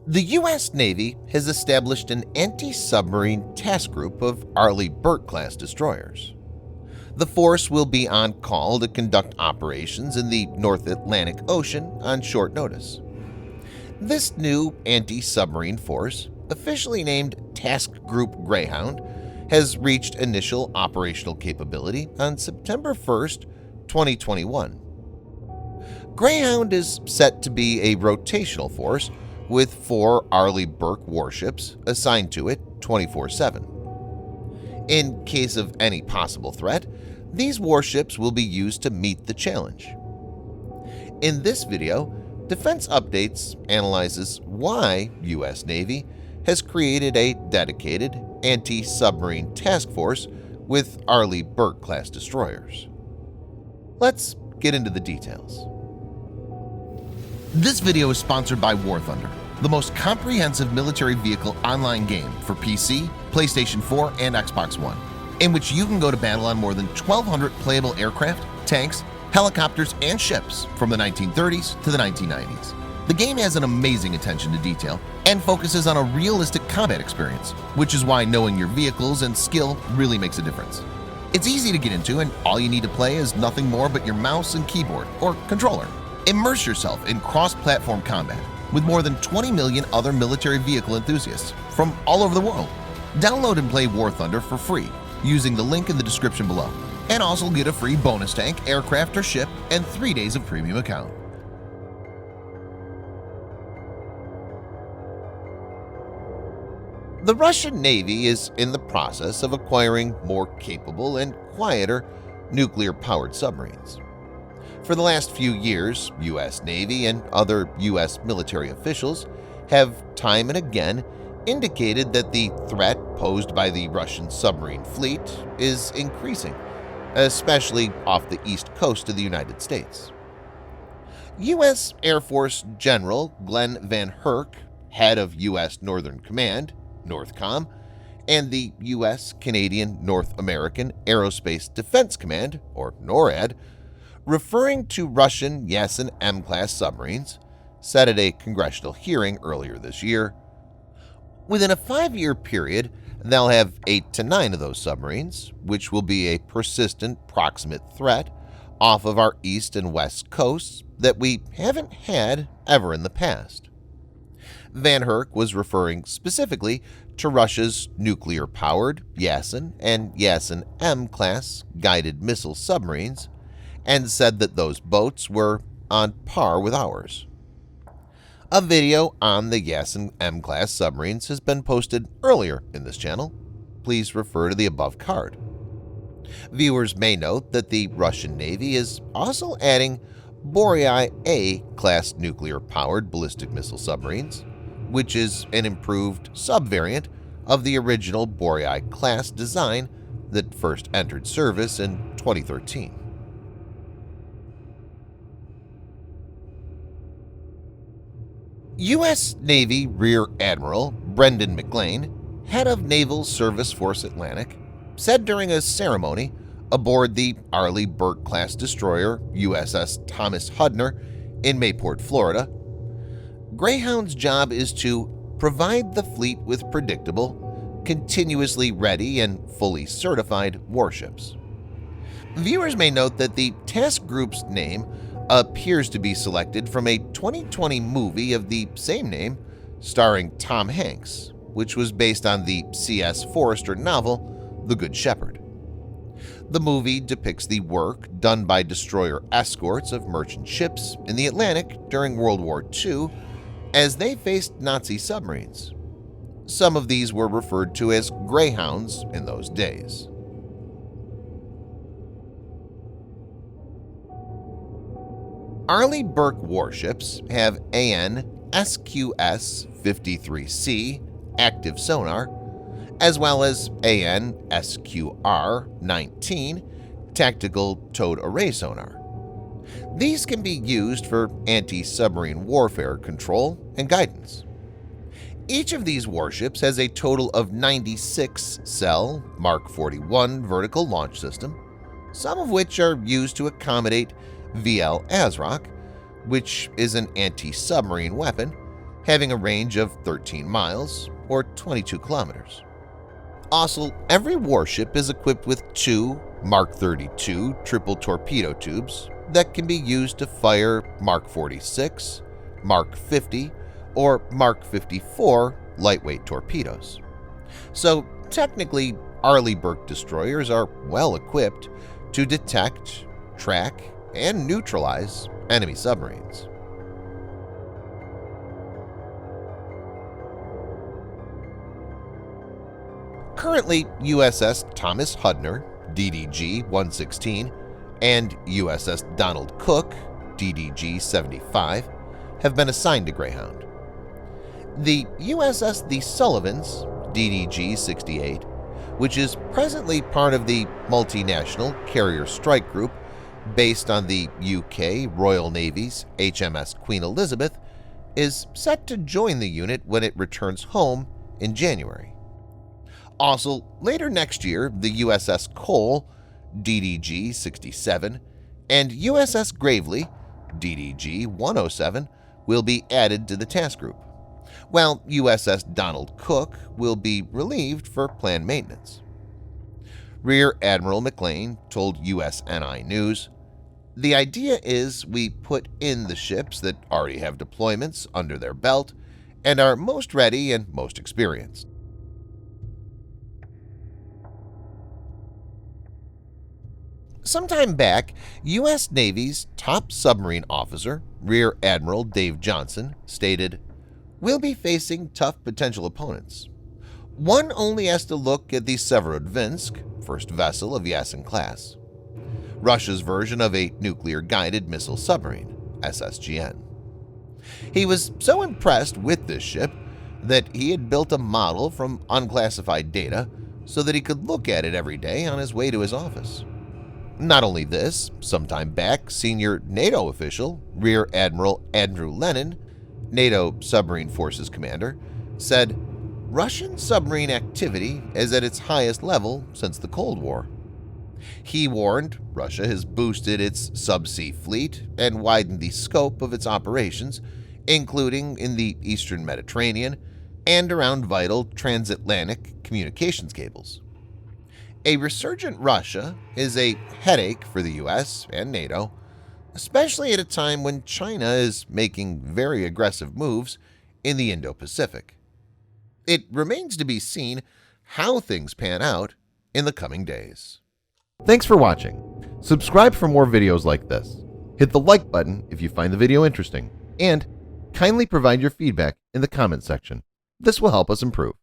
The U.S. Navy has established an anti-submarine task group of Arleigh Burke-class destroyers. The force will be on call to conduct operations in the North Atlantic Ocean on short notice. This new anti-submarine force, officially named Task Group Greyhound, has reached initial operational capability on September 1st, 2021. Greyhound is set to be a rotational force with 4 Arleigh Burke warships assigned to it 24/7. In case of any possible threat, these warships will be used to meet the challenge. In this video, Defense Updates analyzes why U.S. Navy has created a dedicated anti-submarine task force with Arleigh Burke-class destroyers. Let's get into the details. This video is sponsored by War Thunder, the most comprehensive military vehicle online game for PC, PlayStation 4, and Xbox One, in which you can go to battle on more than 1,200 playable aircraft, tanks, helicopters, and ships from the 1930s to the 1990s. The game has an amazing attention to detail and focuses on a realistic combat experience, which is why knowing your vehicles and skill really makes a difference. It's easy to get into, and all you need to play is nothing more but your mouse and keyboard or controller. Immerse yourself in cross-platform combat with more than 20 million other military vehicle enthusiasts from all over the world. Download and play War Thunder for free using the link in the description below, and also get a free bonus tank, aircraft, or ship, and 3 days of premium account. The Russian Navy is in the process of acquiring more capable and quieter nuclear-powered submarines. For the last few years, U.S. Navy and other U.S. military officials have time and again indicated that the threat posed by the Russian submarine fleet is increasing, especially off the east coast of the United States. U.S. Air Force General Glen VanHerck, head of U.S. Northern Command, NORTHCOM, and the U.S.-Canadian North American Aerospace Defense Command, or NORAD, referring to Russian Yasin M-class submarines, said at a congressional hearing earlier this year, "Within a 5-year period, they'll have 8 to 9 of those submarines, which will be a persistent proximate threat off of our east and west coasts that we haven't had ever in the past." VanHerck was referring specifically to Russia's nuclear-powered Yasin and Yasin M-class guided missile submarines, and said that those boats were on par with ours. A video on the Yasin M-class submarines has been posted earlier in this channel. Please refer to the above card. Viewers may note that the Russian Navy is also adding Boryai A-class nuclear-powered ballistic missile submarines, which is an improved subvariant of the original Boryai-class design that first entered service in 2013. U.S. Navy Rear Admiral Brendan McLean, head of Naval Service Force Atlantic, said during a ceremony aboard the Arleigh Burke-class destroyer USS Thomas Hudner in Mayport, Florida, "Greyhound's job is to provide the fleet with predictable, continuously ready and fully certified warships." Viewers may note that the task group's name appears to be selected from a 2020 movie of the same name starring Tom Hanks, which was based on the C.S. Forester novel The Good Shepherd. The movie depicts the work done by destroyer escorts of merchant ships in the Atlantic during World War II as they faced Nazi submarines. Some of these were referred to as Greyhounds in those days. Arleigh Burke warships have AN SQS-53C active sonar, as well as AN SQR-19 tactical towed array sonar. These can be used for anti-submarine warfare control and guidance. Each of these warships has a total of 96-cell Mark 41 vertical launch system, some of which are used to accommodate VL Azraq, which is an anti-submarine weapon, having a range of 13 miles or 22 kilometers. Also, every warship is equipped with 2 Mark 32 triple torpedo tubes that can be used to fire Mark 46, Mark 50, or Mark 54 lightweight torpedoes. So technically, Arleigh Burke destroyers are well equipped to detect, track, and neutralize enemy submarines. Currently, USS Thomas Hudner, DDG-116, and USS Donald Cook, DDG-75, have been assigned to Greyhound. The USS The Sullivans, DDG-68, which is presently part of the multinational carrier strike group based on the UK Royal Navy's HMS Queen Elizabeth, is set to join the unit when it returns home in January. Also, later next year, the USS Cole, DDG-67, and USS Gravely, DDG-107, will be added to the task group, while USS Donald Cook will be relieved for planned maintenance. Rear Admiral McLean told USNI News, "The idea is we put in the ships that already have deployments under their belt and are most ready and most experienced." Sometime back, U.S. Navy's top submarine officer, Rear Admiral Dave Johnson, stated, "We'll be facing tough potential opponents. One only has to look at the Severodvinsk, first vessel of Yasen class, Russia's version of a nuclear-guided missile submarine, SSGN. He was so impressed with this ship that he had built a model from unclassified data so that he could look at it every day on his way to his office. Not only this, sometime back, senior NATO official, Rear Admiral Andrew Lenin, NATO Submarine Forces Commander, said, "Russian submarine activity is at its highest level since the Cold War." He warned Russia has boosted its subsea fleet and widened the scope of its operations, including in the eastern Mediterranean and around vital transatlantic communications cables. A resurgent Russia is a headache for the US and NATO, especially at a time when China is making very aggressive moves in the Indo-Pacific. It remains to be seen how things pan out in the coming days. Thanks for watching. Subscribe for more videos like this. Hit the like button if you find the video interesting, and kindly provide your feedback in the comment section. This will help us improve.